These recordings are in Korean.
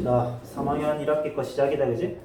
봅시다. 3학년 1학기 거 시작이다, 그지?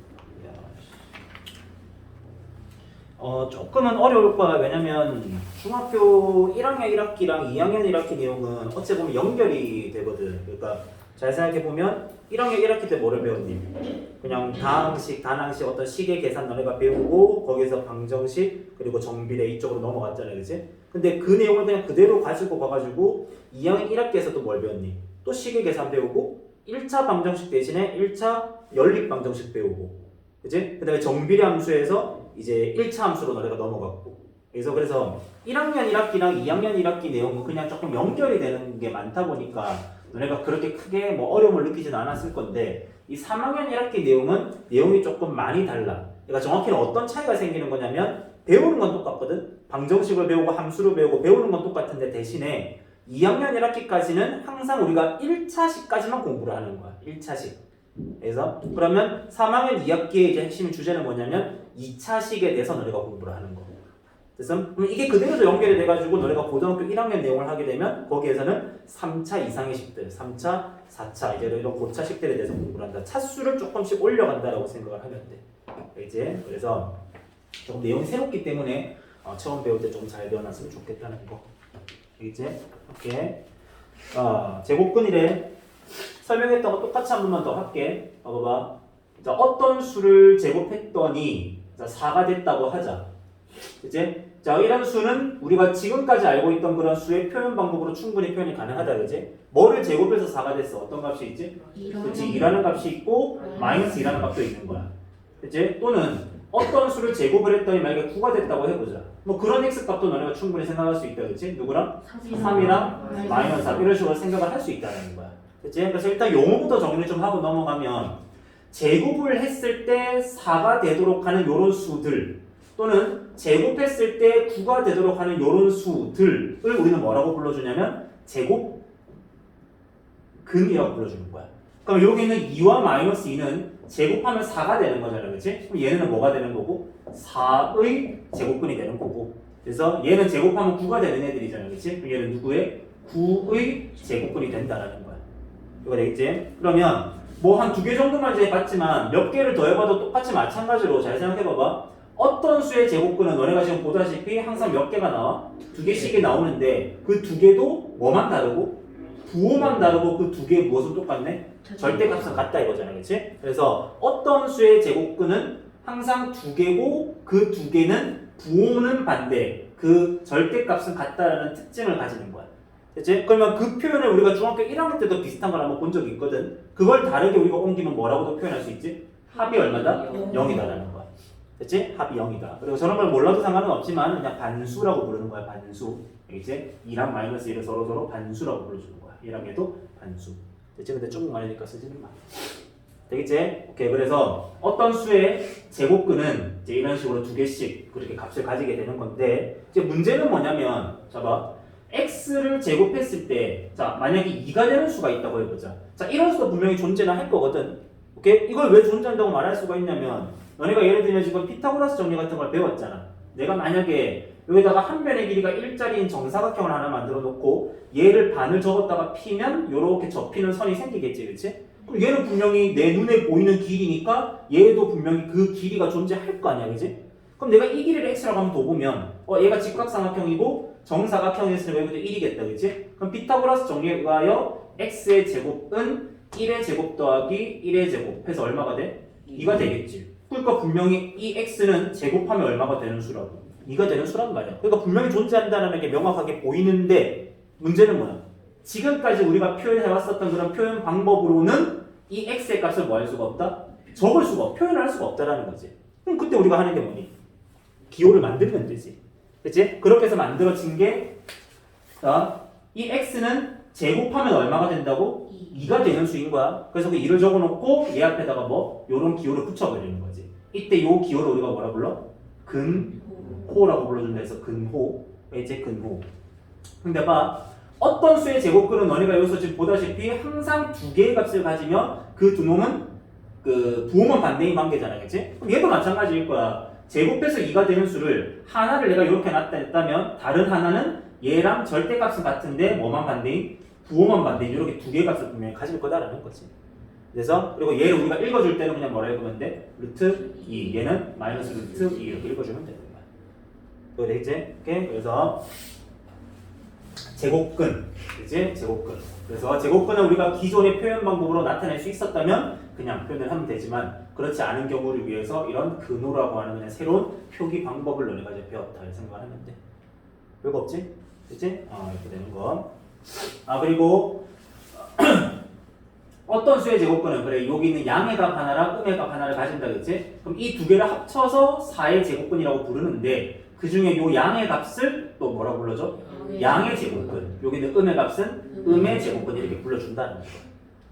조금은 어려울 거야. 왜냐면 중학교 1학년 1학기랑 2학년 1학기 내용은 어찌 보면 연결이 되거든. 그러니까 잘 생각해 보면 1학년 1학기 때 뭐를 배웠니? 그냥 다항식, 단항식 어떤 식의 계산 너네가 배우고 거기서 방정식 그리고 정비례 이쪽으로 넘어갔잖아, 그지? 근데 그 내용을 그냥 그대로 가지고 가가지고 2학년 1학기에서도 뭘 배웠니? 또 식의 계산 배우고 1차 방정식 대신에 1차 연립 방정식 배우고, 그지? 그 다음에 정비례 함수에서 이제 1차 함수로 너네가 넘어갔고. 그래서 1학년 1학기랑 2학년 1학기 내용은 그냥 조금 연결이 되는 게 많다 보니까 너네가 그렇게 크게 뭐 어려움을 느끼지는 않았을 건데, 이 3학년 1학기 내용이 조금 많이 달라. 그러니까 정확히는 어떤 차이가 생기는 거냐면 배우는 건 똑같거든. 방정식을 배우고 함수를 배우고 배우는 건 똑같은데 대신에 2학년 1학기까지는 항상 우리가 1차식까지만 공부를 하는 거야. 1차식. 그래서 그러면 3학년 2학기의 이제 핵심 주제는 뭐냐면 2차식에 대해서 너네가 공부를 하는 거. 그래서 이게 그대로 연결이 돼가지고 너네가 고등학교 1학년 내용을 하게 되면 거기에서는 3차 이상의 식들, 3차, 4차 이제 이런 고차식들에 대해서 공부를 한다. 차수를 조금씩 올려간다라고 생각을 하면 돼. 이제 그래서 조금 내용이 새롭기 때문에 처음 배울 때 좀 잘 배워놨으면 좋겠다는 거. 이제 이렇게 제곱근이래. 설명했던 거 똑같이 한 번만 더 할게. 봐봐. 자, 어떤 수를 제곱했더니 4가 됐다고 하자. 그치? 자, 이런 수는 우리가 지금까지 알고 있던 그런 수의 표현 방법으로 충분히 표현이 가능하다. 그치? 뭐를 제곱해서 4가 됐어? 어떤 값이 있지? 그치? 2라는 값이 있고 마이너스 2라는 값도 있는 거야. 그치? 또는 어떤 수를 제곱을 했더니 만약에 9가 됐다고 해보자. 뭐 그런 x 값도 너네가 충분히 생각할 수 있다. 그치? 누구랑? 3이랑 마이너스 4 이런 식으로 생각을 할 수 있다는 거야. 그치? 그래서 일단 용어부터 정리 좀 하고 넘어가면 제곱을 했을 때 4가 되도록 하는 요런 수들 또는 제곱했을 때 9가 되도록 하는 요런 수들을 우리는 뭐라고 불러주냐면 제곱근이라고 불러주는 거야. 그럼 여기 있는 2와 마이너스 2는 제곱하면 4가 되는 거잖아. 그치? 그럼 얘는 뭐가 되는 거고? 4의 제곱근이 되는 거고. 그래서 얘는 제곱하면 9가 되는 애들이잖아. 그치? 그럼 얘는 누구의? 9의 제곱근이 된다라는 거야. 이거 되겠지? 그러면 뭐 한 2개 정도만 이제 봤지만 몇 개를 더해봐도 똑같이 마찬가지로 잘 생각해봐봐. 어떤 수의 제곱근은 너네가 지금 보다시피 항상 몇 개가 나와? 2개씩이 나오는데 그 2개도 뭐만 다르고? 부호만 다르고 그 2개 무엇은 똑같네? 절대값은 같다 이거잖아. 그치? 그래서 어떤 수의 제곱근은 항상 2개고 그 2개는 부호는 반대, 그 절대값은 같다라는 특징을 가지는 거야. 그치? 그러면 그 표현을 우리가 중학교 1학년 때도 비슷한 걸 한번 본 적이 있거든. 그걸 다르게 우리가 옮기면 뭐라고도 표현할 수 있지? 합이 얼마다? 0이다라는 거야. 그치? 합이 0이다. 그리고 저런 걸 몰라도 상관은 없지만 그냥 반수라고 부르는 거야. 반수. 이제 2랑 마이너스 1을 서로 반수라고 불러주는 거야. 1랑 얘도 반수. 그치? 근데 조금 많으니까 쓰지는 마. 되겠지? 오케이. 그래서 어떤 수의 제곱근은 이제 이런 식으로 2개씩 그렇게 값을 가지게 되는 건데, 이제 문제는 뭐냐면, 봐봐. x를 제곱했을 때, 자, 만약에 2가 되는 수가 있다고 해보자. 자, 이런 수도 분명히 존재는 할 거거든. 오케이? 이걸 왜 존재한다고 말할 수가 있냐면, 너네가 예를 들면 지금 피타고라스 정리 같은 걸 배웠잖아. 내가 만약에 여기다가 한 변의 길이가 1짜리인 정사각형을 하나 만들어 놓고 얘를 반을 접었다가 피면 요렇게 접히는 선이 생기겠지, 그치? 그럼 얘는 분명히 내 눈에 보이는 길이니까 얘도 분명히 그 길이가 존재할 거 아니야, 그치? 그럼 내가 이 길이를 x라고 한번 더 보면 얘가 직각삼각형이고 정사각형이었으니까 여기도 1이겠다, 그치? 그럼 피타고라스 정리에 의하여 x의 제곱은 1의 제곱 더하기 1의 제곱 해서 얼마가 돼? 2가 되겠지. 그러니까 분명히 이 x는 제곱하면 얼마가 되는 수라고? 2가 되는 수란 말이야. 그러니까 분명히 존재한다는 게 명확하게 보이는데 문제는 뭐야? 지금까지 우리가 표현해왔었던 그런 표현 방법으로는 이 x의 값을 뭐 할 수가 없다? 적을 수가 없다. 표현을 할 수가 없다라는 거지. 그럼 그때 우리가 하는 게 뭐니? 기호를 만들면 되지. 그치? 그렇게 해서 만들어진 게 이 x는 제곱하면 얼마가 된다고? 2가 되는 수인 거야. 그래서 그 2를 적어놓고 얘 앞에다가 뭐 요런 기호를 붙여버리는 거지. 이때 요 기호를 우리가 뭐라 불러? 근호라고 불러준다 해서 근호. 이제 근호. 근데 봐. 어떤 수의 제곱근은 너네가 여기서 지금 보다시피 항상 2개의 값을 가지면 그 두 놈은 그 부호만 반대인 관계잖아. 그치? 그럼 얘도 마찬가지일 거야. 제곱해서 2가 되는 수를 하나를 내가 이렇게 놨다면 다른 하나는 얘랑 절대값은 같은데 뭐만 반대인? 부호만 반대인 이렇게 2개의 값을 분명히 가질 거다라는 거지. 그래서 그리고 얘를 우리가 읽어줄 때는 그냥 뭐라 읽으면 돼? 루트 2. 얘는 마이너스 루트 2 이렇게 읽어주면 되는 거야. 그거 되겠지? 오케이? 그래서 제곱근, 그치? 제곱근. 그래서 제곱근은 우리가 기존의 표현 방법으로 나타낼 수 있었다면 그냥 표현을 하면 되지만 그렇지 않은 경우를 위해서 이런 근호라고 하는 그냥 새로운 표기 방법을 너네가 이제 배웠다 이렇게 생각하면 돼. 별거 없지? 그치? 이렇게 되는 거. 그리고 어떤 수의 제곱근은 그래 여기 있는 양의 값 하나랑 음의 값 하나를 가진다 그치? 그럼 이 두 개를 합쳐서 4의 제곱근이라고 부르는데 그 중에 요 양의 값을 또 뭐라고 불러줘? 양의 제곱근. 여기는 음의 값은 음의 제곱근 이렇게 불러준다는 거.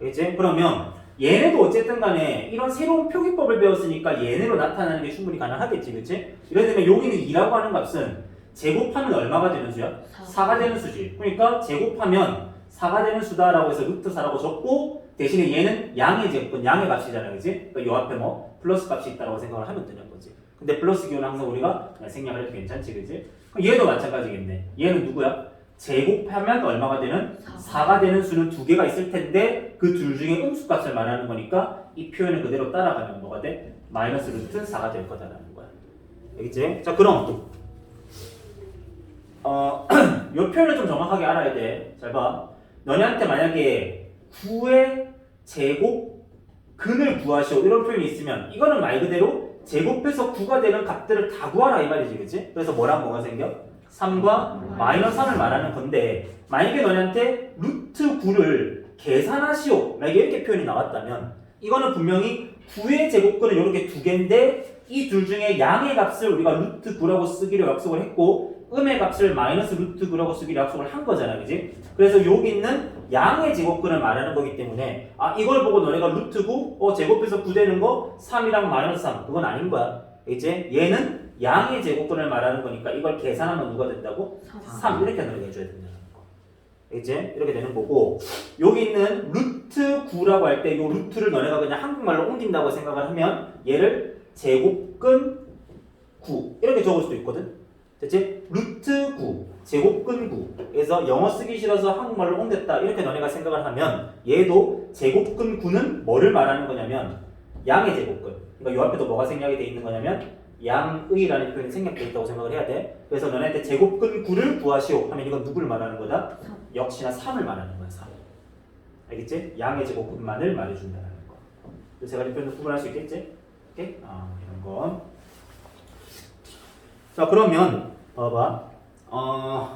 알겠지? 그러면 얘네도 어쨌든 간에 이런 새로운 표기법을 배웠으니까 얘네로 나타나는 게 충분히 가능하겠지, 그치? 예를 들면 여기는 2라고 하는 값은 제곱하면 얼마가 되는 수야? 4가 되는 수지. 그러니까 제곱하면 4가 되는 수다라고 해서 루트 4라고 적고 대신에 얘는 양의 제곱근, 양의 값이잖아, 그치? 그러니까 요 앞에 뭐 플러스 값이 있다고 생각을 하면 되는 거지. 근데 플러스 기호는 항상 우리가 생략을 해도 괜찮지, 그치? 그럼 얘도 마찬가지겠네. 얘는 누구야? 제곱하면 얼마가 되는? 4가 되는 수는 두 개가 있을 텐데 그 둘 중에 음수값을 말하는 거니까 이 표현을 그대로 따라가면 뭐가 돼? 마이너스 루트 4가 될 거다라는 거야. 알겠지? 자 그럼 요 표현을 좀 정확하게 알아야 돼. 잘 봐. 너네한테 만약에 9의 제곱 근을 구하시오 이런 표현이 있으면 이거는 말 그대로 제곱해서 9가 되는 값들을 다 구하라 이 말이지, 그치? 그래서 뭐랑 뭐가 생겨? 3과 마이너스 3을 말하는 건데 만약에 너네한테 루트 9를 계산하시오 만약에 이렇게 표현이 나왔다면 이거는 분명히 9의 제곱근은 이렇게 두 개인데 이 둘 중에 양의 값을 우리가 루트 9라고 쓰기로 약속을 했고 음의 값을 마이너스 루트 9라고 쓰기로 약속을 한 거잖아, 그지? 그래서 여기 있는 양의 제곱근을 말하는 거기 때문에 이걸 보고 너네가 루트 9 제곱해서 9 되는 거 3이랑 마이너스 3 그건 아닌 거야. 이제 얘는 양의 제곱근을 말하는 거니까 이걸 계산하면 누가 된다고? 3 이렇게 너네가 해줘야 된다는 거. 이제 이렇게 되는 거고 여기 있는 루트 9라고 할 때 이 루트를 너네가 그냥 한국말로 옮긴다고 생각을 하면 얘를 제곱근 9 이렇게 적을 수도 있거든. 됐지? 루트 9 제곱근 9 그래서 영어 쓰기 싫어서 한국말로 옮겼다 이렇게 너네가 생각을 하면 얘도 제곱근 9는 뭐를 말하는 거냐면 양의 제곱근. 그러니까 요 앞에도 뭐가 생략이 돼 있는 거냐면 양의라는 표현이 생략되어 있다고 생각을 해야 돼. 그래서 너네한테 제곱근 9를 구하시오 하면 이건 누구를 말하는 거다? 역시나 3을 말하는 거야. 3. 알겠지? 양의 제곱근만을 말해준다는 거. 그래서 제가 이 표현을 구분할 수 있겠지? 오케이? 이런 거. 자 그러면 봐봐.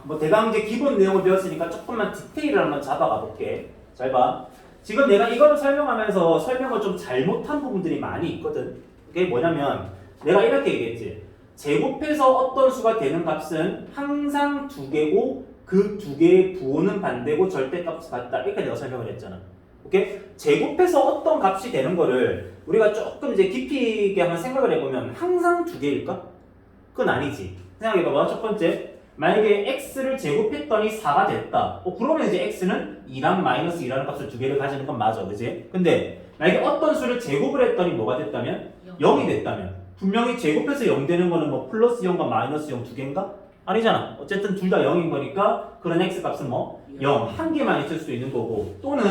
뭐 대강 이제 기본 내용을 배웠으니까 조금만 디테일을 한번 잡아가 볼게. 잘 봐. 지금 내가 이거를 설명하면서 설명을 좀 잘못한 부분들이 많이 있거든. 그게 뭐냐면 내가 이렇게 얘기했지. 제곱해서 어떤 수가 되는 값은 항상 두 개고 그 두 개의 부호는 반대고 절대값이 같다. 이렇게 내가 설명을 했잖아. 오케이? 제곱해서 어떤 값이 되는 거를 우리가 조금 이제 깊이 있게 한번 생각을 해보면 항상 두 개일까? 그건 아니지. 생각해봐봐. 첫 번째, 만약에 x를 제곱했더니 4가 됐다. 그러면 이제 x는 2랑 마이너스 2라는 값을 두 개를 가지는 건 맞아, 그지? 근데 만약에 어떤 수를 제곱을 했더니 뭐가 됐다면? 0이 됐다면 분명히 제곱해서 0 되는 거는 뭐 플러스 0과 마이너스 0 두 개인가? 아니잖아. 어쨌든 둘 다 0인 거니까 그런 x 값은 뭐? 0, 한 개만 있을 수도 있는 거고 또는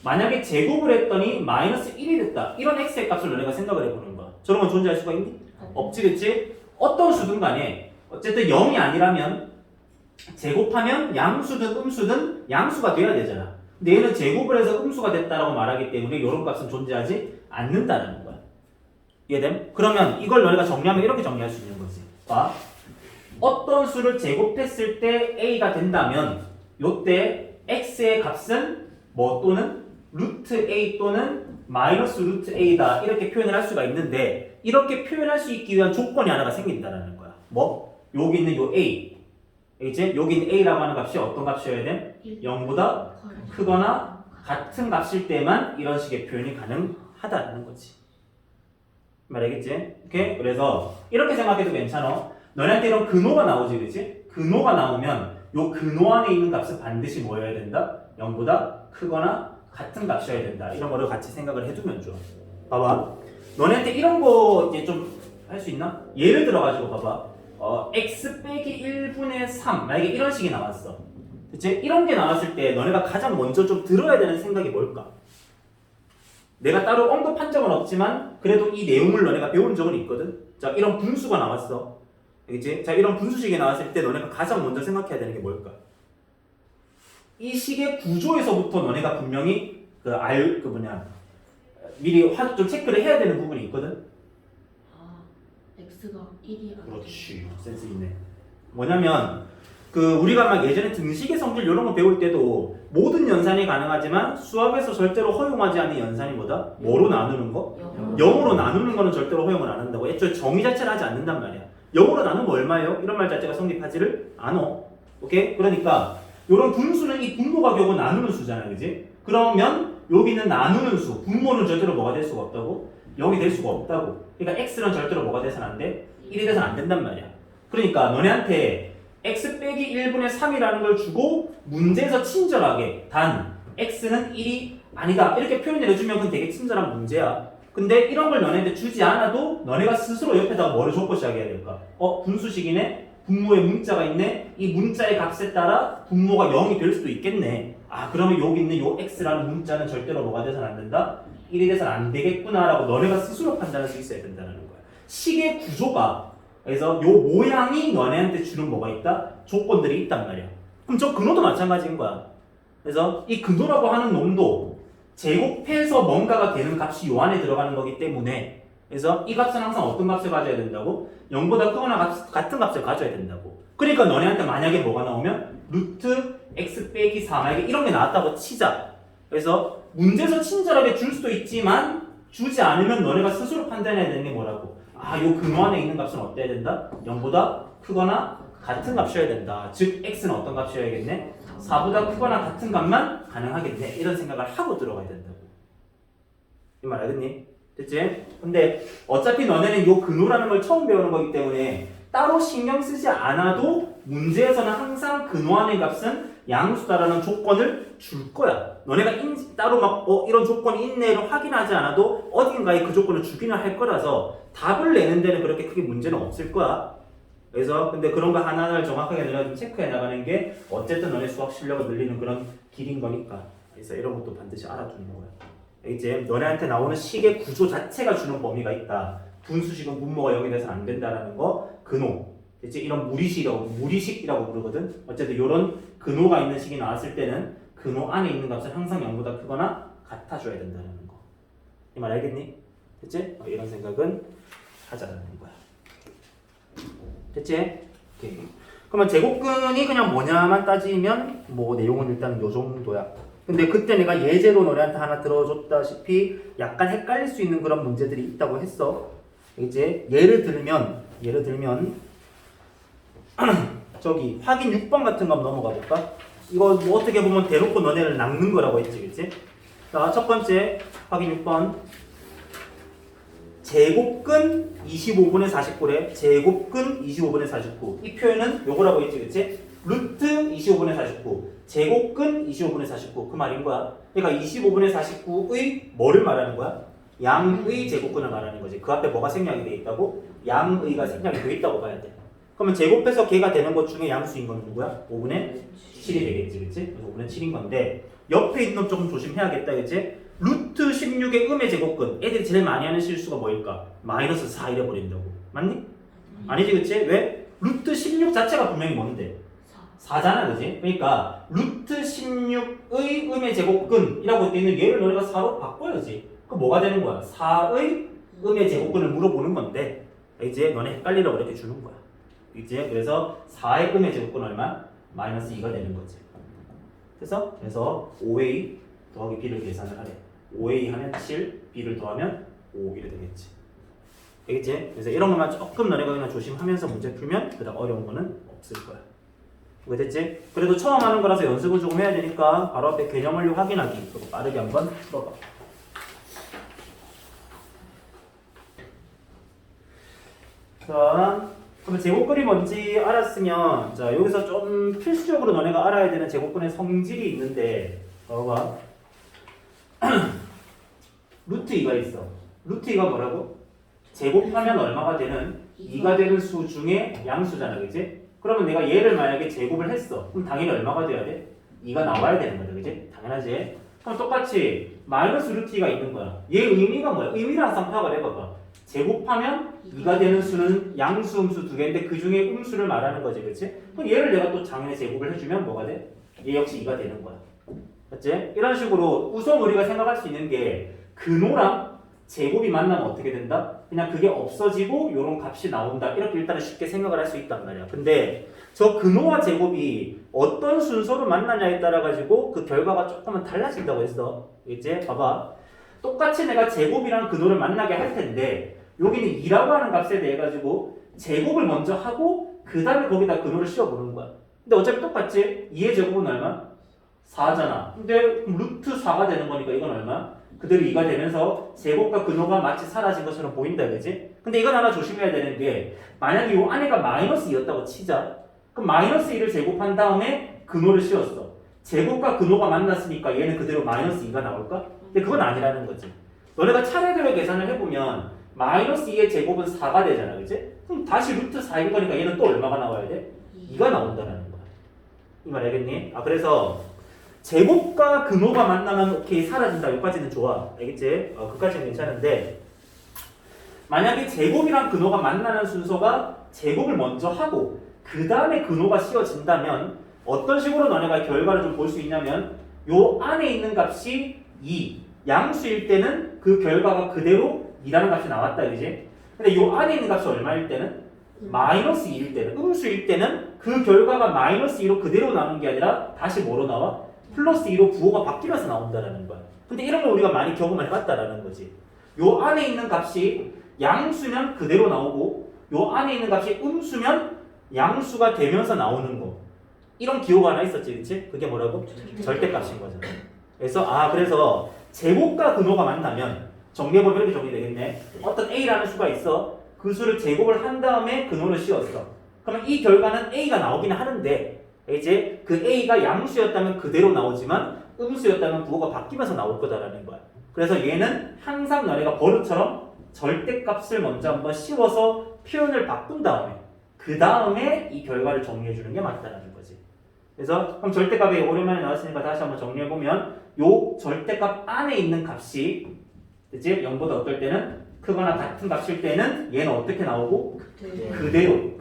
만약에 제곱을 했더니 마이너스 1이 됐다. 이런 x의 값을 너네가 생각을 해보는 거야. 저런 건 존재할 수가 있니? 없지, 그치? 어떤 수든 간에 어쨌든 0이 아니라면 제곱하면 양수든 음수든 양수가 돼야 되잖아. 근데 얘는 제곱을 해서 음수가 됐다라고 말하기 때문에 이런 값은 존재하지 않는다는 거야. 이해됨? 그러면 이걸 너희가 정리하면 이렇게 정리할 수 있는 거지. 봐. 어떤 수를 제곱했을 때 a가 된다면 요때 x의 값은 뭐 또는 루트 a 또는 마이너스 루트 a다 이렇게 표현을 할 수가 있는데 이렇게 표현할 수 있기 위한 조건이 하나가 생긴다는 거야. 뭐? 여기 있는 요 a 이제 여기 있는 a라고 하는 값이 어떤 값이어야 돼? 0보다 크거나 같은 값일 때만 이런 식의 표현이 가능하다는 거지. 말알겠지? 오케이? 그래서 이렇게 생각해도 괜찮아. 너네한테 이런 근호가 나오지, 그치? 근호가 나오면 요 근호 안에 있는 값은 반드시 뭐여야 된다? 0보다 크거나 같은 값이어야 된다. 이런 거를 같이 생각을 해두면 좋아. 봐봐. 너네한테 이런 거 이제 좀 할 수 있나? 예를 들어가지고 봐봐. x 빼기 1분의 3 만약에 이런 식이 나왔어. 그치? 이런 게 나왔을 때 너네가 가장 먼저 좀 들어야 되는 생각이 뭘까? 내가 따로 언급한 적은 없지만 그래도 이 내용을 너네가 배운 적은 있거든. 자, 이런 분수가 나왔어. 알겠지? 자, 이런 분수식이 나왔을 때 너네가 가장 먼저 생각해야 되는 게 뭘까? 이 식의 구조에서부터 너네가 분명히 미리 좀 체크를 해야 되는 부분이 있거든. 아, x가 1이 아니라. 그렇지, 센스 있네. 뭐냐면 우리가 막 예전에 등식의 성질 이런 거 배울 때도 모든 연산이 가능하지만 수학에서 절대로 허용하지 않는 연산이 뭐다? 뭐로 나누는 거? 0으로 나누는 거는 절대로 허용을 안 한다고. 애초에 정의 자체를 하지 않는단 말이야. 0으로 나누면 얼마예요? 이런 말 자체가 성립하지를 않어. 오케이? 그러니까 이런 분수는 이 분모가 결국 나누는 수잖아, 그지? 그러면 여기는 나누는 수, 분모는 절대로 뭐가 될 수가 없다고? 0이 될 수가 없다고. 그러니까 x는 절대로 뭐가 돼서는 안 돼? 1이 돼서는 안 된단 말이야. 그러니까 너네한테 x 빼기 1분의 3이라는 걸 주고 문제에서 친절하게 단 x는 1이 아니다 이렇게 표현을 해주면 그건 되게 친절한 문제야. 근데 이런 걸 너네한테 주지 않아도 너네가 스스로 옆에다가 뭐를 적고 시작해야 될까? 분수식이네? 분모에 문자가 있네? 이 문자의 값에 따라 분모가 0이 될 수도 있겠네. 아, 그러면 여기 있는 요 x라는 문자는 절대로 뭐가 돼서는 안 된다? 1이 돼서는 안 되겠구나 라고 너네가 스스로 판단할 수 있어야 된다는 거야. 식의 구조가 그래서 요 모양이 너네한테 주는 뭐가 있다? 조건들이 있단 말이야. 그럼 저 근호도 마찬가지인 거야. 그래서 이 근호라고 하는 놈도 제곱해서 뭔가가 되는 값이 요 안에 들어가는 거기 때문에 그래서 이 값은 항상 어떤 값을 가져야 된다고? 0보다 크거나 같은 값을 가져야 된다고. 그러니까 너네한테 만약에 뭐가 나오면 루트 x 빼기 4 만약에 이런 게 나왔다고 치자. 그래서 문제에서 친절하게 줄 수도 있지만 주지 않으면 너네가 스스로 판단해야 되는 게 뭐라고? 요 근호 안에 있는 값은 어때야 된다? 0보다 크거나 같은 값이어야 된다. 즉 x는 어떤 값이어야겠네? 4보다 크거나 같은 값만 가능하겠네. 이런 생각을 하고 들어가야 된다고. 이 말 알겠니? 됐지? 근데 어차피 너네는 요 근호라는 걸 처음 배우는 거기 때문에 따로 신경 쓰지 않아도 문제에서는 항상 근호 안의 값은 양수다라는 조건을 줄 거야. 너네가 따로 막 이런 조건이 있네를 확인하지 않아도 어딘가에 그 조건을 주기는 할 거라서 답을 내는 데는 그렇게 크게 문제는 없을 거야. 그래서 근데 그런 거 하나하나를 정확하게 내가 좀 체크해 나가는 게 어쨌든 너네 수학 실력을 늘리는 그런 길인 거니까. 그래서 이런 것도 반드시 알아두는 거야. 이제 너네한테 나오는 식의 구조 자체가 주는 범위가 있다. 분수식은 분모가 0이 돼서 안 된다라는 거. 근호. 이제 이런 무리식이라고 부르거든. 어쨌든 이런 근호가 있는 식이 나왔을 때는 근호 안에 있는 값은 항상 0보다 크거나 같아줘야 된다는 거. 이 말 알겠니? 됐지? 이런 생각은 하자는 거야. 됐지? 오케이. 그러면 제곱근이 그냥 뭐냐만 따지면 뭐 내용은 일단 요 정도야. 근데 그때 내가 예제로 너네한테 하나 들어줬다시피 약간 헷갈릴 수 있는 그런 문제들이 있다고 했어. 이제 예를 들면 저기 확인 6번 같은 거 한번 넘어가 볼까? 이거 뭐 어떻게 보면 대놓고 너네를 낚는 거라고 했지, 그치? 자, 첫 번째 확인 6번. 제곱근 25분의 49래. 제곱근 25분의 49. 이 표현은 요거라고 했지, 그치? 루트 25분의 49. 제곱근 25분의 49. 그 말인 거야. 그러니까 25분의 49의 뭐를 말하는 거야? 양의 제곱근을 말하는 거지. 그 앞에 뭐가 생략이 돼 있다고? 양의가 생략이 돼 있다고 봐야 돼. 그러면 제곱해서 걔가 되는 것 중에 양수인 건 누구야? 5분의 7이 되겠지, 그치? 그래서 5분의 7인 건데 옆에 있는 놈 조금 조심해야겠다, 그치? 루트 16의 음의 제곱근. 애들이 제일 많이 하는 실수가 뭐일까? 마이너스 4 이래 버린다고. 맞니? 아니지, 그치? 왜? 루트 16 자체가 분명히 뭔데? 4잖아, 그지? 그러니까 루트 16의 음의 제곱근이라고 되어 있는 얘를 너네가 4로 바꿔야지. 그럼 뭐가 되는 거야? 4의 음의 제곱근을 물어보는 건데 이제 너네 헷갈리라고 이렇게 주는 거야. 이제 그래서 4의 음의 제곱근 얼마? 마이너스 2가 되는 거지. 그래서 5a 더하기 b를 계산을 하래. 5a 하면 7, b를 더하면 5 이래 되겠지. 알겠지? 그래서 이런 것만 조금 너네가 그냥 조심하면서 문제 풀면 그다음 어려운 거는 없을 거야. 왜 됐지? 그래도 처음 하는 거라서 연습을 조금 해야 되니까 바로 앞에 개념 완료 확인하기 그거 빠르게 한번 풀어봐. 자, 그러면 제곱근이 뭔지 알았으면 자 여기서 좀 필수적으로 너네가 알아야 되는 제곱근의 성질이 있는데 봐봐. 루트 2가 있어. 루트 2가 뭐라고? 제곱하면 얼마가 되는? 2가 되는 수 중에 양수잖아, 그치? 그러면 내가 얘를 만약에 제곱을 했어. 그럼 당연히 얼마가 돼야 돼? 2가 나와야 되는 거죠, 그치? 당연하지? 그럼 똑같이 마이너스 루트 2가 있는 거야. 얘 의미가 뭐야? 의미를 항상 파악을 해봐봐. 제곱하면 2가 되는 수는 양수, 음수 두 개인데 그 중에 음수를 말하는 거지, 그렇지? 그럼 얘를 내가 또 장에 제곱을 해주면 뭐가 돼? 얘 역시 2가 되는 거야. 맞지? 이런 식으로 우선 우리가 생각할 수 있는 게 근호랑 제곱이 만나면 어떻게 된다? 그냥 그게 없어지고 요런 값이 나온다. 이렇게 일단은 쉽게 생각을 할 수 있단 말이야. 근데 저 근호와 제곱이 어떤 순서로 만나냐에 따라 가지고 그 결과가 조금은 달라진다고 했어. 이제 봐봐. 똑같이 내가 제곱이랑 근호를 만나게 할 텐데 여기는 2라고 하는 값에 대해 가지고 제곱을 먼저 하고 그 다음에 거기다 근호를 씌워보는 거야. 근데 어차피 똑같지? 2의 제곱은 얼마? 4잖아. 근데 루트 4가 되는 거니까 이건 얼마? 그대로 2가 되면서 제곱과 근호가 마치 사라진 것처럼 보인다, 그지? 근데 이건 하나 조심해야 되는 게 만약에 이 안에가 마이너스 2였다고 치자. 그럼 마이너스 2를 제곱한 다음에 근호를 씌웠어. 제곱과 근호가 만났으니까 얘는 그대로 마이너스 2가 나올까? 근데 그건 아니라는 거지. 너네가 차례대로 계산을 해보면 마이너스 2의 제곱은 4가 되잖아, 그지? 그럼 다시 루트 4인 거니까 얘는 또 얼마가 나와야 돼? 2가 나온다는 거야. 이 말 알겠니? 그래서 제곱과 근호가 만나면 오케이 사라진다. 여기까지는 좋아. 알겠지? 그까지는 괜찮은데 만약에 제곱이랑 근호가 만나는 순서가 제곱을 먼저 하고 그 다음에 근호가 씌워진다면 어떤 식으로 너네가 결과를 좀 볼 수 있냐면 요 안에 있는 값이 2 양수일 때는 그 결과가 그대로 2라는 값이 나왔다, 그지? 근데 요 안에 있는 값이 얼마일 때는? 마이너스 2일 때는, 음수일 때는 그 결과가 마이너스 2로 그대로 나오는 게 아니라 다시 뭐로 나와? 플러스 2로 부호가 바뀌면서 나온다라는 거야. 근데 이런 걸 우리가 많이 경험을 해봤다라는 거지. 요 안에 있는 값이 양수면 그대로 나오고 요 안에 있는 값이 음수면 양수가 되면서 나오는 거. 이런 기호가 하나 있었지, 그치? 그게 뭐라고? 절대값인 거잖아. 그래서 제곱과 근호가 만나면 정리해보면 이렇게 정리되겠네. 어떤 A라는 수가 있어. 그 수를 제곱을 한 다음에 근호를 씌웠어. 그러면 이 결과는 A가 나오긴 하는데 이제 그 A가 양수였다면 그대로 나오지만 음수였다면 부호가 바뀌면서 나올 거다라는 거야. 그래서 얘는 항상 너네가 버릇처럼 절대값을 먼저 한번 씌워서 표현을 바꾼 다음에 그 다음에 이 결과를 정리해 주는 게 맞다라는 거지. 그래서 그럼 절대값이 오랜만에 나왔으니까 다시 한번 정리해 보면 요 절대값 안에 있는 값이 그치? 0보다 어떨 때는 크거나 같은 값일 때는 얘는 어떻게 나오고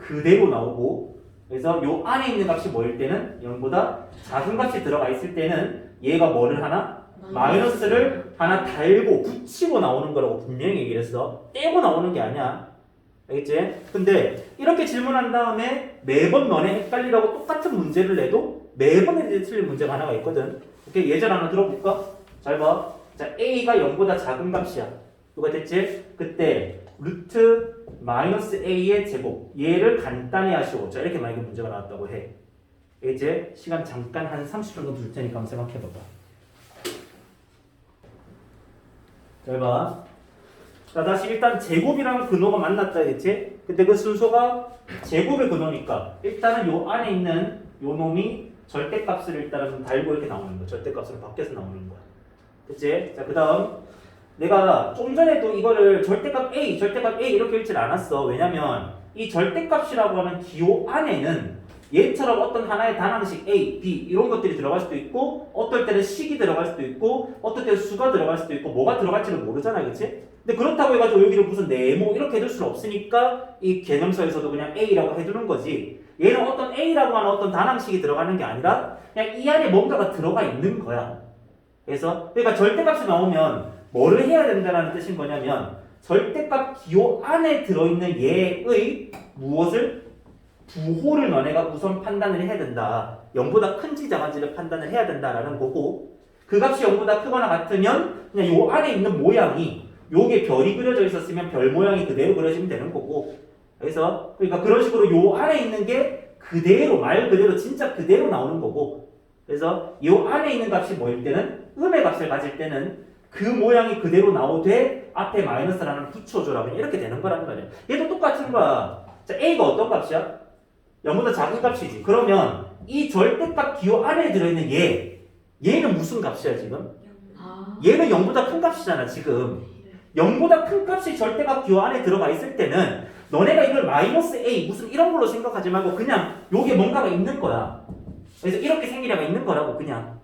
그대로 나오고 그래서 요 안에 있는 값이 뭐일 때는 0보다 작은 값이 들어가 있을 때는 얘가 뭐를 하나? 마이너스를 하나 달고 붙이고 나오는 거라고 분명히 얘기를 했어. 떼고 나오는 게 아니야. 알겠지? 근데 이렇게 질문한 다음에 매번 너네 헷갈리라고 똑같은 문제를 내도 매번 애들이 틀린 문제가 하나가 있거든. 오케이? 예전 하나 들어볼까? 잘 봐. 자, A가 0보다 작은 값이야. 누가 됐지? 그때 루트 마이너스 A의 제곱 얘를 간단히 하시고 자 이렇게 만약에 문제가 나왔다고 해. 이제 시간 잠깐 한 30분 정도 둘 테니까 한번 생각해봐봐. 잘 봐. 자 다시 일단 제곱이랑 근호가 만났다 했지? 근데 그 순서가 제곱의 근호니까 일단은 요 안에 있는 요 놈이 절대값을 일단은 좀 달고 이렇게 나오는 거야. 절대값으로 바뀌어서 나오는 거야. 됐지? 자 그 다음 내가 좀 전에도 이거를 절대값 A 이렇게 읽질 않았어. 왜냐면 이 절대값이라고 하는 기호 안에는 얘처럼 어떤 하나의 단항식 A, B 이런 것들이 들어갈 수도 있고 어떨 때는 식이 들어갈 수도 있고 어떨 때는 수가 들어갈 수도 있고 뭐가 들어갈지는 모르잖아, 그치? 근데 그렇다고 해가지고 여기를 무슨 네모 이렇게 해둘 수는 없으니까 이 개념서에서도 그냥 A라고 해두는 거지. 얘는 어떤 A라고 하는 어떤 단항식이 들어가는 게 아니라 그냥 이 안에 뭔가가 들어가 있는 거야. 그래서 그러니까 절대값이 나오면 뭐를 해야 된다는 뜻인 거냐면 절대값 기호 안에 들어있는 얘의 무엇을? 부호를 너네가 우선 판단을 해야 된다. 0보다 큰지 작은지를 판단을 해야 된다라는 거고 그 값이 0보다 크거나 같으면 그냥 요 안에 있는 모양이 요게 별이 그려져 있었으면 별 모양이 그대로 그려지면 되는 거고 그래서 그러니까 그런 식으로 요 안에 있는 게 그대로 말 그대로 진짜 그대로 나오는 거고 그래서 요 안에 있는 값이 뭐일 때는 음의 값을 가질 때는 그 모양이 그대로 나오되 앞에 마이너스라는 붙여줘라 그냥 이렇게 되는 거라는 거예요. 얘도 똑같은 거야. 자 A가 어떤 값이야? 0보다 작은 값이지. 그러면 이 절대값 기호 안에 들어있는 얘는 무슨 값이야 지금? 얘는 0보다 큰 값이잖아 지금. 0보다 큰 값이 절대값 기호 안에 들어가 있을 때는 너네가 이걸 마이너스 A 무슨 이런 걸로 생각하지 말고 그냥 요게 뭔가가 있는 거야. 그래서 이렇게 생기려가 있는 거라고 그냥.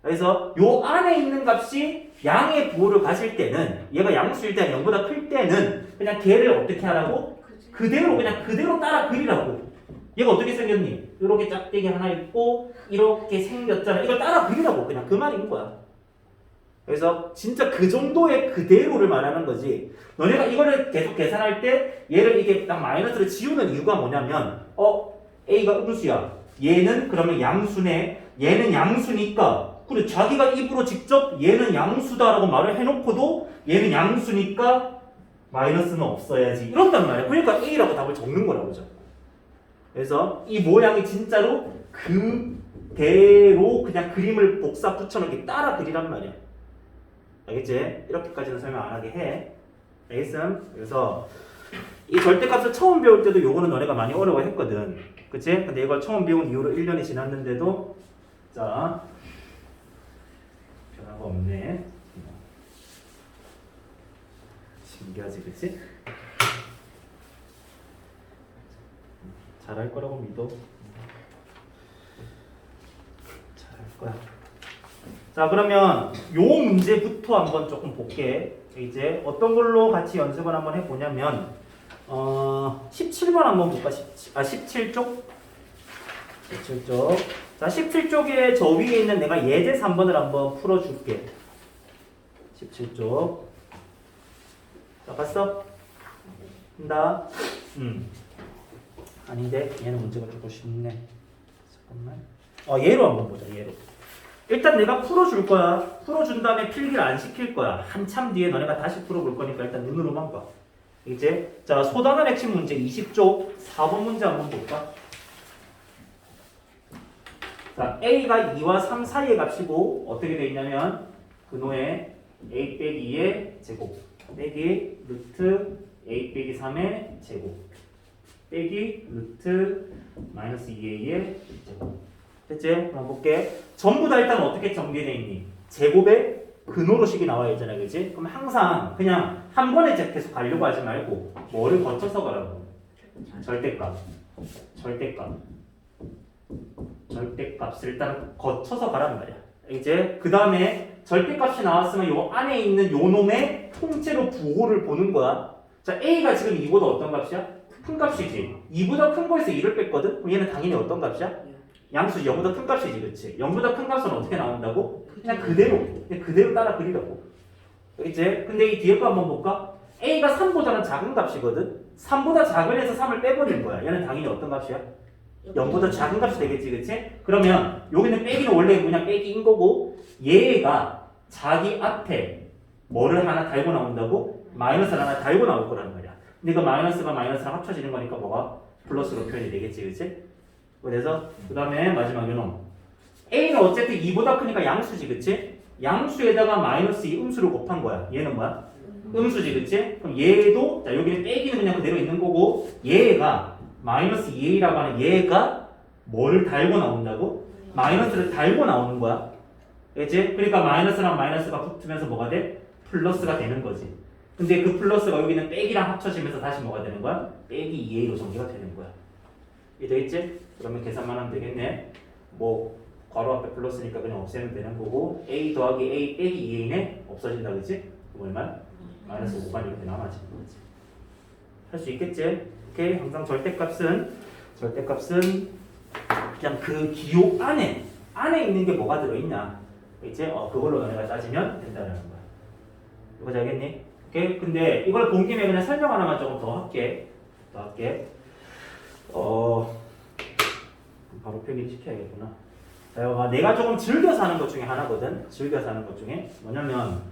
그래서 요 안에 있는 값이 양의 부호를 가질 때는 얘가 양수일 때 0보다 클 때는 그냥 걔를 어떻게 하라고? 그대로 그냥 그대로 따라 그리라고. 얘가 어떻게 생겼니? 이렇게 짝대기 하나 있고 이렇게 생겼잖아. 이걸 따라 그리라고. 그냥 그 말인 거야. 그래서 진짜 그 정도의 그대로를 말하는 거지. 너네가 이거를 계속 계산할 때 얘를 이게 딱 마이너스를 지우는 이유가 뭐냐면 A가 음수야. 얘는 그러면 양수네. 얘는 양수니까 그래 자기가 입으로 직접 얘는 양수다라고 말을 해놓고도 얘는 양수니까 마이너스는 없어야지 이런단 말이야. 그러니까 A라고 답을 적는 거라고 죠. 그래서 이 모양이 진짜로 그대로 그냥 그림을 복사 붙여놓기 따라 그리란 말이야. 알겠지? 이렇게까지는 설명 안 하게 해. 알겠음? 그래서 이 절대값을 처음 배울 때도 요거는 너네가 많이 어려워했거든. 그치? 근데 이걸 처음 배운 이후로 1년이 지났는데도 자 변화가 없네. 신기하지, 그치? 잘할 거라고 믿어. 잘할 거야. 자, 그러면 요 문제부터 한번 조금 볼게. 이제 어떤 걸로 같이 연습을 한번 해보냐면 17번 한번 볼까? 17쪽? 17쪽. 자, 17쪽에 저 위에 있는 내가 예제 3번을 한번 풀어줄게. 17쪽. 자, 봤어? 한다. 아닌데 얘는 문제가 조금 쉽네. 잠깐만. 얘로 한번 보자. 얘로. 일단 내가 풀어줄 거야. 풀어준 다음에 필기를 안 시킬 거야. 한참 뒤에 너네가 다시 풀어볼 거니까 일단 눈으로만 봐. 이제 자 소단원 핵심 문제 20쪽 4번 문제 한번 볼까? 자 A가 2와 3 사이의 값이고 어떻게 돼 있냐면 근호에 A 빼기 2의 제곱 빼기 루트 A 빼기 3의 제곱 빼기 루트 마이너스 2A의 제곱. 됐지? 그럼 볼게. 전부 다 일단 어떻게 정리되어 있니? 제곱에 근호로식이 나와 있잖아, 그렇지? 그럼 항상 그냥 한 번에 계속 가려고 하지 말고 뭐를 거쳐서 가라고? 절대값, 절대값을 일단 거쳐서 가란 말이야. 이제 그 다음에 절대값이 나왔으면 요 안에 있는 요 놈의 통째로 부호를 보는 거야. 자, A가 지금 2보다 어떤 값이야? 큰 값이지. 2보다 큰 거에서 2를 뺐거든? 그럼 얘는 당연히 어떤 값이야? 양수 0보다 큰 값이지, 그렇지? 0보다 큰 값은 어떻게 나온다고? 그냥 그대로 따라 그리라고. 이제 근데 이 뒤에 거 한번 볼까? A가 3보다는 작은 값이거든. 3보다 작은 애서 3을 빼버린 거야. 얘는 당연히 어떤 값이야? 0보다 작은 값이 되겠지, 그렇지? 그러면 여기는 빼기는 원래 그냥 빼기인 거고 얘가 자기 앞에 뭐를 하나 달고 나온다고? 마이너스를 하나 달고 나올 거란 말이야. 근데 그 마이너스가 마이너스랑 합쳐지는 거니까 뭐가? 플러스로 표현이 되겠지, 그렇지? 그래서 그 다음에 마지막 요놈 A는 어쨌든 2보다 크니까 양수지, 그치? 양수에다가 마이너스 2 음수를 곱한 거야. 얘는 뭐야? 음수지, 그치? 그럼 얘도 자 여기는 빼기는 그냥 그대로 있는 거고 얘가 마이너스 2A라고 하는 얘가 뭐를 달고 나온다고? 마이너스를 달고 나오는 거야. 그치? 그러니까 마이너스랑 마이너스가 붙으면서 뭐가 돼? 플러스가 되는 거지. 근데 그 플러스가 여기는 빼기랑 합쳐지면서 다시 뭐가 되는 거야? 빼기 2A로 정리가 되는 거야. 이해되겠지? 그러면 계산만 하면 되겠네. 뭐 괄호 앞에 플러스니까 그냥 없애면 되는 거고 A 더하기 A 빼기 2A네 없어진다, 그치? 그럼 얼마? 마이너스 5가 이렇게 남아지는 거지. 할 수 있겠지? 오케이. 항상 절대값은 그냥 그 기호 안에 있는 게 뭐가 들어있냐, 이제 그걸로 너네가 따지면 된다는 거야. 이거 잘겠니? 오케이. 근데 이걸 본 김에 그냥 설명 하나만 조금 더 할게. 바로 표기시켜야겠구나. 자, 내가 조금 즐겨서 하는 것 중에 하나거든. 즐겨서 하는 것 중에 뭐냐면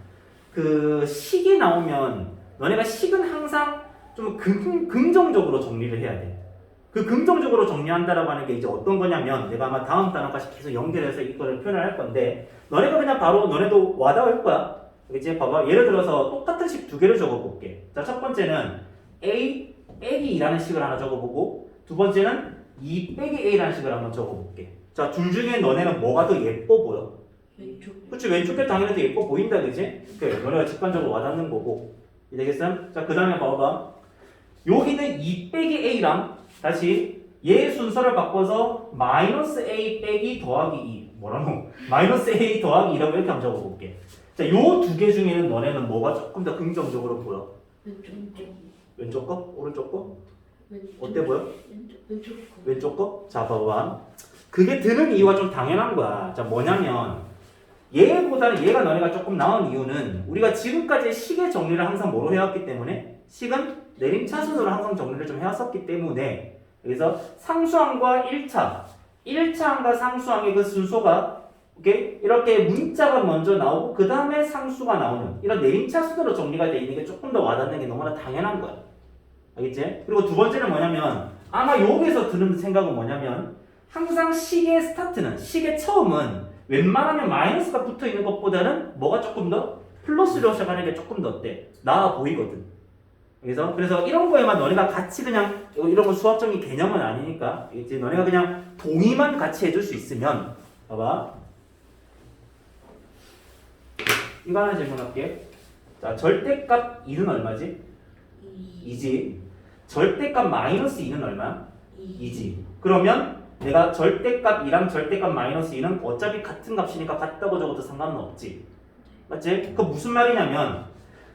그 식이 나오면 너네가 식은 항상 좀 긍정적으로 정리를 해야 돼. 그 긍정적으로 정리한다라고 하는 게 이제 어떤 거냐면 내가 아마 다음 단어까지 계속 연결해서 이거를 표현을 할 건데 너네가 그냥 바로 너네도 와닿을 거야. 이제 봐봐. 예를 들어서 똑같은 식 두 개를 적어볼게. 자, 첫 번째는 A 빼기 2라는 식을 하나 적어보고 두 번째는 2 빼기 A라는 식을 한번 적어볼게. 자, 둘 중에 너네는 뭐가 더 예뻐 보여? 왼쪽. 그치, 왼쪽 게 당연히 더 예뻐 보인다, 그치? 그래, 너네가 직관적으로 와닿는 거고. 이해되겠음? 자, 그 다음에 봐봐. 여기는 2 빼기 A랑 다시 얘 순서를 바꿔서 마이너스 A 빼기 더하기 2. 뭐라노? 마이너스 a 더하기 2라고 이렇게 한번 적어볼게. 자, 요 두 개 중에는 너네는 뭐가 조금 더 긍정적으로 보여? 왼쪽. 왼쪽 거? 오른쪽 거? 왼쪽. 어때 보여? 왼쪽 거. 왼쪽 거? 자, 봐봐. 그게 드는 이유가 좀 당연한 거야. 자, 뭐냐면 얘보다는 얘가 너네가 조금 나은 이유는 우리가 지금까지 식의 정리를 항상 뭐로 해왔기 때문에 식은 내림차순으로 항상 정리를 좀 해왔었기 때문에 여기서 상수항과 1차항과 상수항의 그 순서가 이렇게 문자가 먼저 나오고 그 다음에 상수가 나오는 이런 내림차순으로 정리가 되어 있는 게 조금 더 와닿는 게 너무나 당연한 거야. 알겠지? 그리고 두 번째는 뭐냐면 아마 여기서 드는 생각은 뭐냐면 항상 식의 스타트는 식의 처음은 웬만하면 마이너스가 붙어 있는 것보다는 뭐가 조금 더 플러스로 시작하는 게 조금 더 어때? 나아 보이거든. 그래서 이런 거에만 너네가 같이 그냥 이런 거 수학적인 개념은 아니니까 이제 너네가 그냥 동의만 같이 해줄 수 있으면 봐봐. 이거 하나 질문할게. 자, 절대값 2는 얼마지? 2지. 절대값 마이너스 2는 얼마? 2지. 그러면 내가 절대값 2랑 절대값 마이너스 2는 어차피 같은 값이니까 같다고 적어도 상관은 없지. 맞지? 그 무슨 말이냐면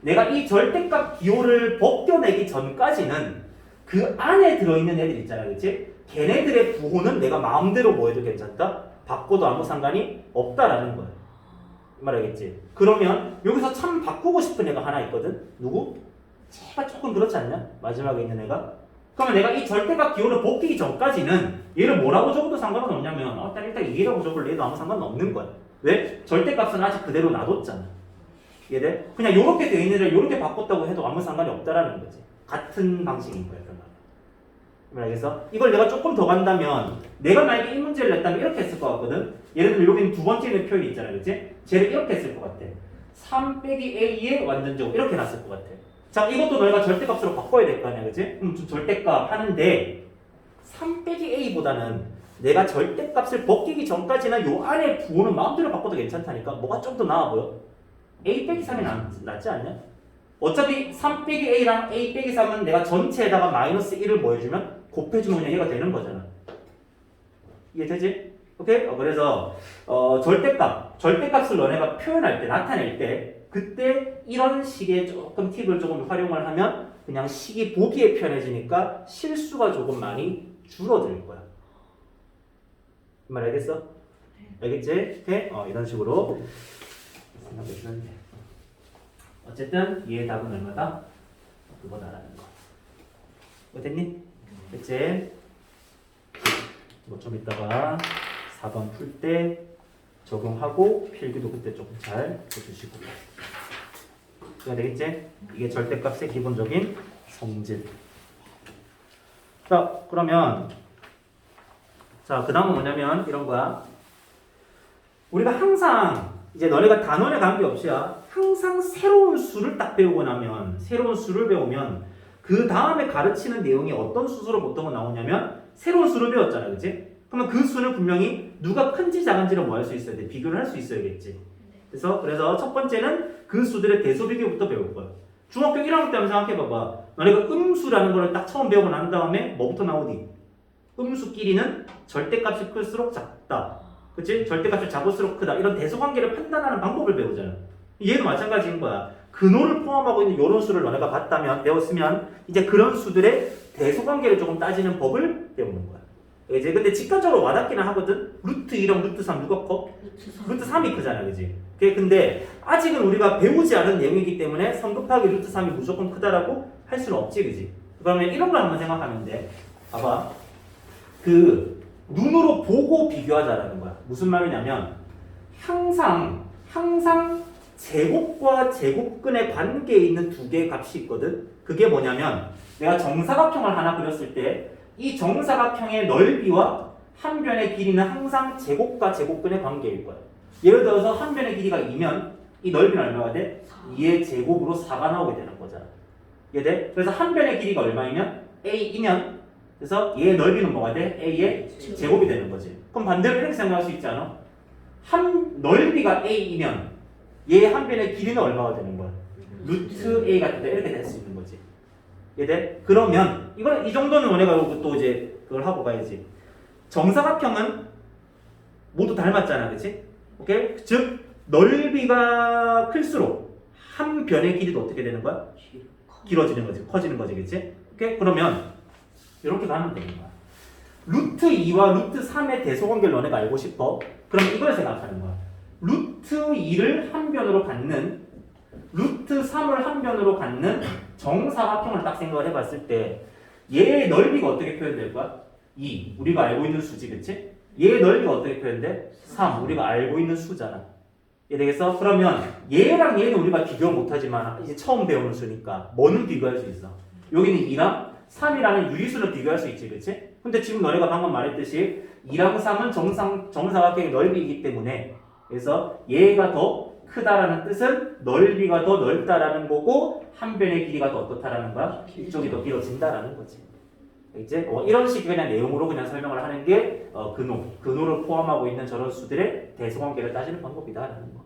내가 이 절대값 기호를 벗겨내기 전까지는 그 안에 들어있는 애들 있잖아. 그치? 걔네들의 부호는 내가 마음대로 뭐 해도 괜찮다? 바꿔도 아무 상관이 없다라는 거야. 이 말 알겠지? 그러면 여기서 참 바꾸고 싶은 애가 하나 있거든? 누구? 쟤가 조금 그렇지 않냐? 마지막에 있는 애가? 그러면 내가 이 절대값 기호를 벗기기 전까지는 얘를 뭐라고 적어도 상관은 없냐면 일단 2라고 적을래 해도 아무 상관은 없는 거야. 왜? 절대값은 아직 그대로 놔뒀잖아. 이해돼? 그냥 요렇게 되어 있는 애를 요렇게 바꿨다고 해도 아무 상관이 없다라는 거지. 같은 방식인 거야. 그러면 알겠어? 이걸 내가 조금 더 간다면 내가 만약에 이 문제를 냈다면 이렇게 했을 것 같거든? 예를 들면 여기는 두 번째 있는 표현이 있잖아. 그치? 쟤를 이렇게 했을 것 같아. 3 빼기 a의 완전제곱 이렇게 놨을 것 같아. 자, 이것도 너희가 절대값으로 바꿔야 될 거 아니야. 그치? 그럼 좀 절대값 하는데 3 빼기 a보다는 내가 절대값을 벗기기 전까지는 요 안에 부호는 마음대로 바꿔도 괜찮다니까. 뭐가 좀 더 나아 보여? a 빼기 3이 낫지 않냐? 어차피 3 빼기 a랑 a 빼기 3은 내가 전체에다가 마이너스 1을 뭐 해주면 곱해주면 그냥 얘가 되는 거잖아. 이해되지? 오케이? 그래서 절대값을 너네가 표현할 때 나타낼 때 그때 이런 식의 조금 팁을 조금 활용을 하면 그냥 식이 보기에 편해지니까 실수가 조금 많이 줄어들 거야. 이 말 알겠어? 알겠지? 오케이? 이런 식으로 생각해주면 돼. 어쨌든 얘의 답은 얼마다? 그거다라는 거. 뭐 됐니? 그치? 뭐 좀 이따가 4번 풀 때 적용하고 필기도 그때 조금 잘 해주시고. 이해가 되겠지? 이게 절대값의 기본적인 성질. 자, 그러면 그 다음은 뭐냐면 이런 거야. 우리가 항상 이제 너네가 단원에 관계없이야 항상 새로운 수를 딱 배우고 나면 새로운 수를 배우면 그 다음에 가르치는 내용이 어떤 수수로 보통은 나오냐면 새로운 수를 배웠잖아. 그치? 그러면 그 수는 분명히 누가 큰지 작은지를 뭐 할 수 있어야 돼? 비교를 할 수 있어야겠지. 그래서 첫 번째는 그 수들의 대소 비교부터 배울 거야. 중학교 1학년 때 한번 생각해봐봐. 너네가 음수라는 걸 딱 처음 배우고 난 다음에 뭐부터 나오니? 음수끼리는 절대값이 클수록 작다. 그치? 절대값이 작을수록 크다. 이런 대소관계를 판단하는 방법을 배우잖아. 얘도 마찬가지인 거야. 근호를 포함하고 있는 이런 수를 너네가 배웠으면 이제 그런 수들의 대소관계를 조금 따지는 법을 배우는 거야. 이제 근데 직관적으로 와닿기는 하거든. 루트 2랑 루트 3 누가 커? 루트 3이 크잖아. 그지? 근데 아직은 우리가 배우지 않은 내용이기 때문에 성급하게 루트 3이 무조건 크다라고 할 수는 없지. 그지? 그러면 이런 걸 한번 생각하면 돼. 봐봐. 눈으로 보고 비교하자라는 거야. 무슨 말이냐면 항상 제곱과 제곱근의 관계에 있는 두 개의 값이 있거든. 그게 뭐냐면 내가 정사각형을 하나 그렸을 때 이 정사각형의 넓이와 한 변의 길이는 항상 제곱과 제곱근의 관계일 거야. 예를 들어서 한 변의 길이가 2면 이 넓이는 얼마가 돼? 2의 제곱으로 4가 나오게 되는 거잖아. 이해돼? 그래서 한 변의 길이가 얼마이면? a이면 그래서 얘의 넓이는 뭐가 돼? a의 제곱이 되는 거지. 그럼 반대로 이렇게 생각할 수 있지 않아? 넓이가 a이면 얘의 한 변의 길이는 얼마가 되는 거야? 루트 a가 된다. 이렇게 될 수 있는 거지. 이해돼? 그러면 이거는 이 정도는 너네가 또 이제 그걸 하고 가야지. 정사각형은 모두 닮았잖아, 그치? 오케이? 즉 넓이가 클수록 한 변의 길이도 어떻게 되는 거야? 길어지는 거지, 커지는 거지, 그치? 오케이? 그러면 이렇게 가면 되는 거야. 루트 2와 루트 3의 대소관계를 너네가 알고 싶어? 그럼 이걸 생각하는 거야. 루트 2를 한 변으로 갖는 루트 3을 한 변으로 갖는 정사각형을 딱 생각을 해봤을 때 얘의 넓이가 어떻게 표현될 거야? 2, 우리가 알고 있는 수지, 그치? 얘의 넓이가 어떻게 표현돼? 3, 우리가 알고 있는 수잖아. 이해되겠어? 그러면 얘랑 얘는 우리가 비교 못하지만 이제 처음 배우는 수니까 뭐는 비교할 수 있어? 여기는 2랑 3이라는 유리수는 비교할 수 있지, 그치? 근데 지금 너네가 방금 말했듯이 2랑 3은 정사각형의 넓이이기 때문에 그래서 얘가 더 크다라는 뜻은 넓이가 더 넓다라는 거고 한 변의 길이가 더 어떻다라는 거야? 이쪽이 더 길어진다라는 거지. 이제 이런 식의 그냥 내용으로 그냥 설명을 하는 게 근호를 포함하고 있는 저런 수들의 대소관계를 따지는 방법이다라는 거.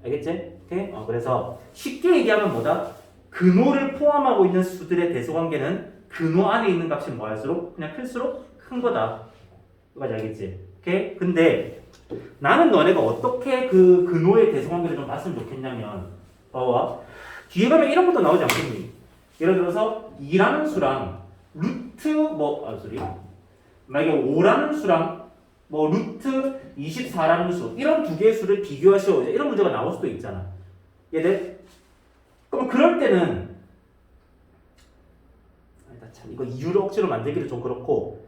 알겠지? 오케이? 그래서 쉽게 얘기하면 뭐다? 근호를 포함하고 있는 수들의 대소관계는 근호 안에 있는 값이 뭐 할수록 그냥 클수록 큰 거다. 이거까지 알겠지? 오케이? 근데 나는 너네가 어떻게 그 근호의 대소관계를 좀 봤으면 좋겠냐면 봐봐. 뒤에 가면 이런 것도 나오지 않겠니? 예를 들어서 2라는 수랑 루트 만약에 5라는 수랑 루트 24라는 수 이런 두 개의 수를 비교하시오. 이런 문제가 나올 수도 있잖아. 얘들? 그럼 그럴 때는 참 이거 이유를 억지로 만들기도 좀 그렇고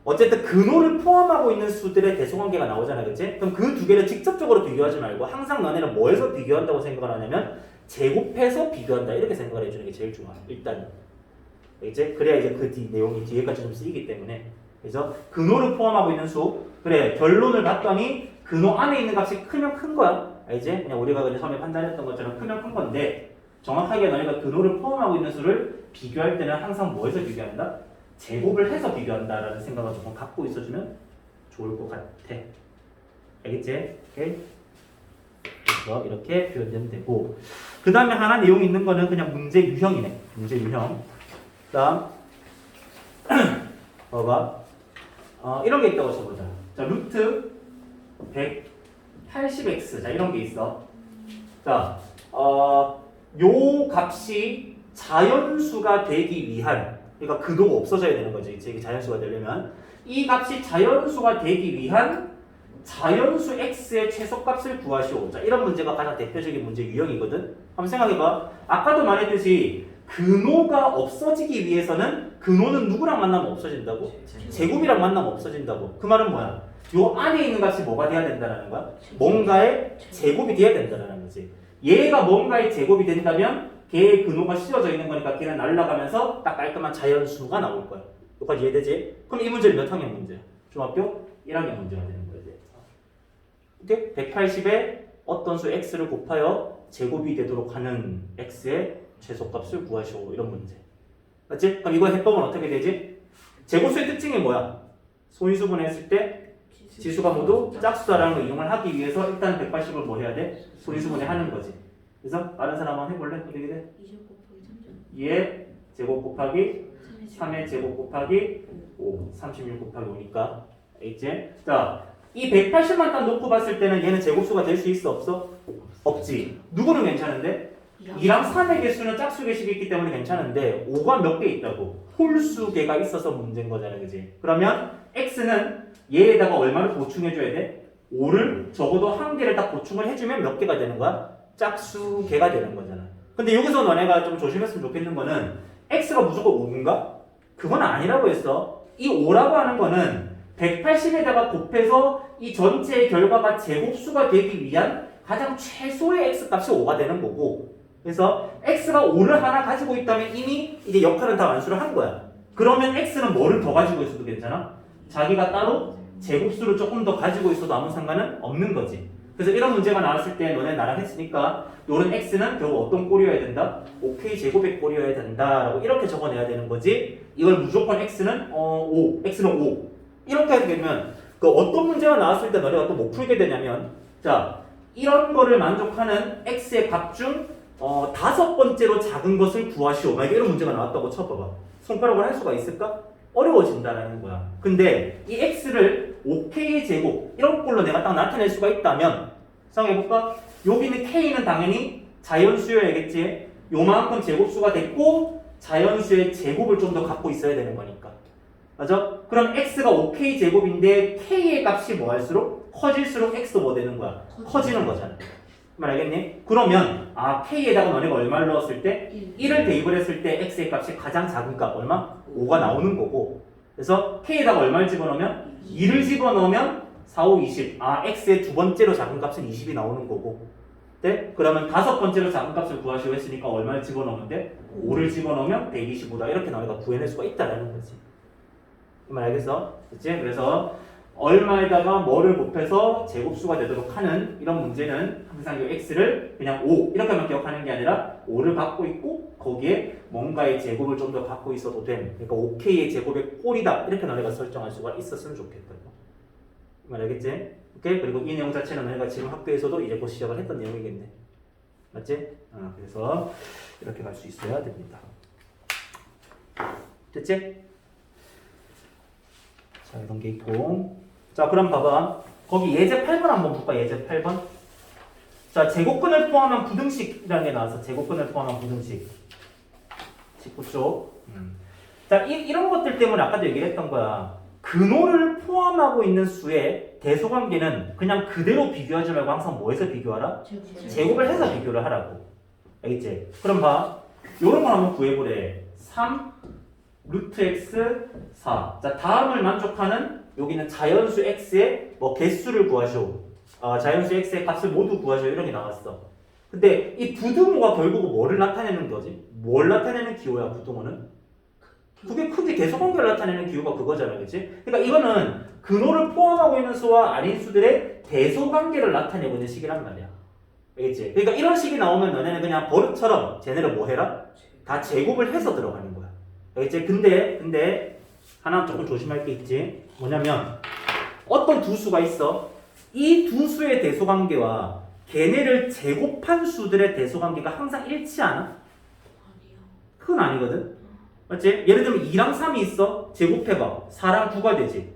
어쨌든 근호를 포함하고 있는 수들의 대소관계가 나오잖아, 그치? 그럼 그 두 개를 직접적으로 비교하지 말고 항상 너네는 뭐에서 비교한다고 생각을 하냐면 제곱해서 비교한다 이렇게 생각을 해주는 게 제일 중요해. 일단 이제 그래야 이제 그 내용이 뒤에까지 좀 쓰이기 때문에 그래서 근호를 포함하고 있는 수 그래 결론을 봤더니 근호 안에 있는 값이 크면 큰 거야. 알지? 그냥 우리가 그냥 처음에 판단했던 것처럼 크면 큰 건데 정확하게 너희가 근호를 포함하고 있는 수를 비교할 때는 항상 뭐에서 비교한다? 제곱을 해서 비교한다라는 생각을 조금 갖고 있어주면 좋을 것 같아. 알겠지? 오케이? 그래서 이렇게 표현되면 되고 그 다음에 하나 내용이 있는 거는 그냥 문제 유형이네. 문제 유형. 그 다음 봐봐. 이런 게 있다고 쳐보자. 자, 루트 180x. 자, 이런 게 있어. 자, 요 값이 자연수가 되기 위한, 그러니까 근호가 없어져야 되는 거지. 이게 자연수가 되려면. 이 값이 자연수가 되기 위한 자연수 x의 최소값을 구하시오. 자, 이런 문제가 가장 대표적인 문제 유형이거든. 한번 생각해봐. 아까도 말했듯이 근호가 없어지기 위해서는 근호는 누구랑 만나면 없어진다고? 제곱이랑 만나면 없어진다고. 그 말은 뭐야? 요 안에 있는 값이 뭐가 돼야 된다는 거야? 뭔가의 제곱이 돼야 된다는 거지. 얘가 뭔가의 제곱이 된다면 걔의 근호가 씌워져 있는 거니까 걔는 날아가면서 딱 깔끔한 자연수가 나올 거야. 여기까지 이해되지? 그럼 이 문제는 몇 학년 문제야? 중학교 1학년 문제가 되는 거야. 이제. 180에 어떤 수 x를 곱하여 제곱이 되도록 하는 x의 최소값을 구하시오. 이런 문제. 맞지? 그럼 이거 해법은 어떻게 되지? 제곱수의 특징이 뭐야? 소인수분해 했을 때 지수가 모두 짝수다라는 걸 이용을 하기 위해서 일단 180을 뭐 해야 돼? 소인수분해 하는 거지. 그래서 다른 사람 한번 해볼래? 어떻게 돼? 2의 제곱 곱하기 3의 제곱 곱하기 5 36 곱하기 5니까 알겠지? 자, 이 180만 딱 놓고 봤을 때는 얘는 제곱수가 될 수 있어? 없어? 없지. 누구는 괜찮은데? 2랑 3의 개수는 짝수 개식이 있기 때문에 괜찮은데 5가 몇 개 있다고? 홀수 개가 있어서 문제인 거잖아, 그지? 그러면 x는 얘에다가 얼마를 보충해줘야 돼? 5를 적어도 한 개를 딱 보충을 해주면 몇 개가 되는 거야? 짝수 개가 되는 거잖아. 근데 여기서 너네가 좀 조심했으면 좋겠는 거는 x가 무조건 5인가? 그건 아니라고 했어. 이 5라고 하는 거는 180에다가 곱해서 이 전체의 결과가 제곱수가 되기 위한 가장 최소의 x값이 5가 되는 거고 그래서 x가 5를 하나 가지고 있다면 이미 이제 역할은 다 완수를 한 거야. 그러면 x는 뭐를 더 가지고 있어도 괜찮아? 자기가 따로 제곱수를 조금 더 가지고 있어도 아무 상관은 없는 거지. 그래서 이런 문제가 나왔을 때 너네 나랑 했으니까 요런 x는 결국 어떤 꼴이어야 된다? OK 제곱의 꼴이어야 된다라고 이렇게 적어내야 되는 거지. 이걸 무조건 x는 5, x는 5 이렇게 하게 되면 그 어떤 문제가 나왔을 때 너네가 또 못 풀게 되냐면 자 이런 거를 만족하는 x의 값 중 5번째로 작은 것을 구하시오. 만약에 이런 문제가 나왔다고 쳐봐봐. 손가락을 할 수가 있을까? 어려워진다라는 거야. 근데 이 x를 OK의 제곱 이런 꼴로 내가 딱 나타낼 수가 있다면 생각해볼까? 여기는 K는 당연히 자연수여야겠지. 요만큼 제곱수가 됐고 자연수의 제곱을 좀 더 갖고 있어야 되는 거니까. 맞아? 그럼 X가 OK 제곱인데 K의 값이 뭐 할수록? 커질수록 X도 뭐 되는 거야? 커지는 거잖아. 말 알겠니? 그러면 K에다가 너네가 얼마를 넣었을 때? 1을 대입을 했을 때 X의 값이 가장 작은 값 얼마? 5가 나오는 거고. 그래서 K에다가 얼마를 집어넣으면? 2를 집어넣으면 4, 5, 20. X의 두 번째로 작은 값은 20이 나오는 거고. 네? 그러면 다섯 번째로 작은 값을 구하시고 했으니까 얼마를 집어넣으면 돼? 5를 집어넣으면 125다. 이렇게 너희가 구해낼 수가 있다라는 거지. 이 말 알겠어? 그치? 그래서 얼마에다가 뭐를 곱해서 제곱수가 되도록 하는 이런 문제는 항상 이 x를 그냥 5 이렇게만 기억하는 게 아니라 5를 갖고 있고 거기에 뭔가의 제곱을 좀 더 갖고 있어도 됨. 그러니까 5k의 제곱의 꼴이다. 이렇게 너네가 설정할 수가 있었으면 좋겠다. 이 말 알겠지? 오케이? 그리고 이 내용 자체는 너네가 지금 학교에서도 이제 곧 시작을 했던 내용이겠네. 맞지? 그래서 이렇게 갈 수 있어야 됩니다. 됐지? 자, 이런 게 있고. 자, 그럼 봐봐. 거기 예제 8번 한번 볼까? 예제 8번. 자, 제곱근을 포함한 부등식이라는 게 나와서 제곱근을 포함한 부등식. 19쪽. 자, 이런 것들 때문에 아까도 얘기를 했던 거야. 근호를 포함하고 있는 수의 대소관계는 그냥 그대로 비교하지 말고 항상 뭐해서 비교하라? 제곱을 해서 비교를 하라고. 알겠지? 그럼 봐. 요런 걸 한번 구해보래. 3 루트 x 4. 자, 다음을 만족하는 여기는 자연수 x의 뭐 개수를 구하시오. 자연수 x의 값을 모두 구하시오. 이렇게 나왔어. 근데 이 부등호가 결국 뭐를 나타내는 거지? 뭘 나타내는 기호야, 부등호는? 그게 크게 대소관계를 나타내는 기호가 그거잖아, 그치? 그러니까 이거는 근호를 포함하고 있는 수와 아닌 수들의 대소관계를 나타내고 있는 식이란 말이야. 알겠지? 그러니까 이런 식이 나오면 너네는 그냥 버릇처럼 쟤네를 뭐 해라? 다 제곱을 해서 들어가는 거야. 알겠지? 근데 하나 조금 조심할 게 있지. 뭐냐면 어떤 두 수가 있어. 이 두 수의 대소관계와 걔네를 제곱한 수들의 대소관계가 항상 일치 않아? 그건 아니거든. 맞지? 예를 들면 2랑 3이 있어. 제곱해봐. 4랑 9가 되지.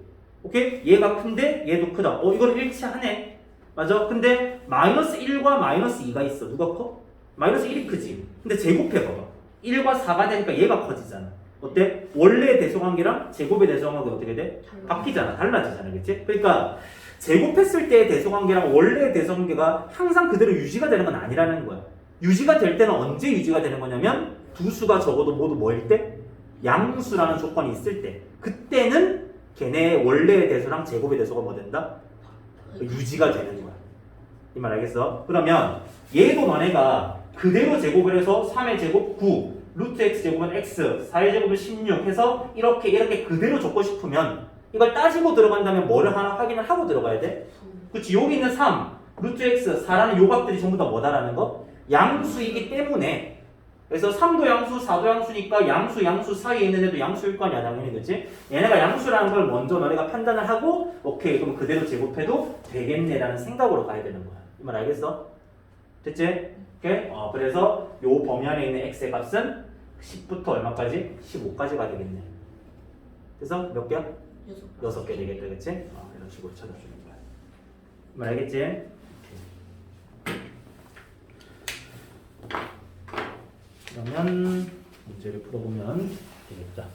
오케이? 얘가 큰데 얘도 크다. 이거는 일치하네. 맞아? 근데 마이너스 1과 마이너스 2가 있어. 누가 커? 마이너스 1이 크지. 근데 제곱해봐봐. 1과 4가 되니까 얘가 커지잖아. 어때? 원래의 대소관계랑 제곱의 대소관계가 어떻게 돼? 바뀌잖아. 달라지잖아. 그치? 그러니까 제곱했을 때의 대소관계랑 원래의 대소관계가 항상 그대로 유지가 되는 건 아니라는 거야. 유지가 될 때는 언제 유지가 되는 거냐면 두 수가 적어도 모두 뭐일 때? 양수라는 조건이 있을 때. 그때는 걔네의 원래의 대소랑 제곱의 대소가 뭐 된다? 유지가 되는 거야. 이 말 알겠어? 그러면 얘도 너네가 그대로 제곱을 해서 3의 제곱 9 루트 x 제곱은 x 4의 제곱은 16 해서 이렇게 그대로 적고 싶으면 이걸 따지고 들어간다면 뭐를 하나 확인을 하고 들어가야 돼? 그치? 여기 있는 3 루트 x 4라는 요 값들이 전부 다 뭐다라는 거? 양수이기 때문에. 그래서 3도 양수, 4도 양수니까 양수 사이에 있는 애도 양수일 거 아니야, 당연히. 그치? 얘네가 양수라는 걸 먼저 너네가 판단을 하고 오케이, 그럼 그대로 제곱해도 되겠네라는 생각으로 가야 되는 거야. 이 말 알겠어? 됐지? 오케이? 그래서 요 범위 안에 있는 x의 값은 10부터 얼마까지? 15까지가 되겠네. 그래서 몇 개야? 6개 되겠다, 그치? 이런 식으로 찾아주는 거야. 이 말 알겠지? 그러면 문제를 풀어보면 되겠다.